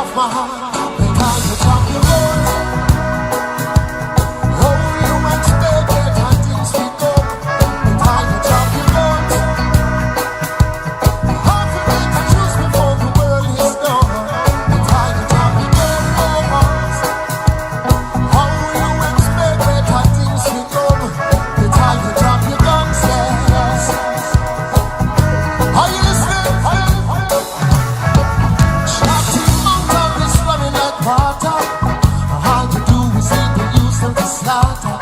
of my heart. The kind of top you roll. Oh, you expect better things to go. The kind of top you roll. Hard for me to choose before the world is done. The kind of top you roll. Oh, you expect better things to go. The kind of top you done says. Are you listening? Water. All you do is eat and use them to slaughter.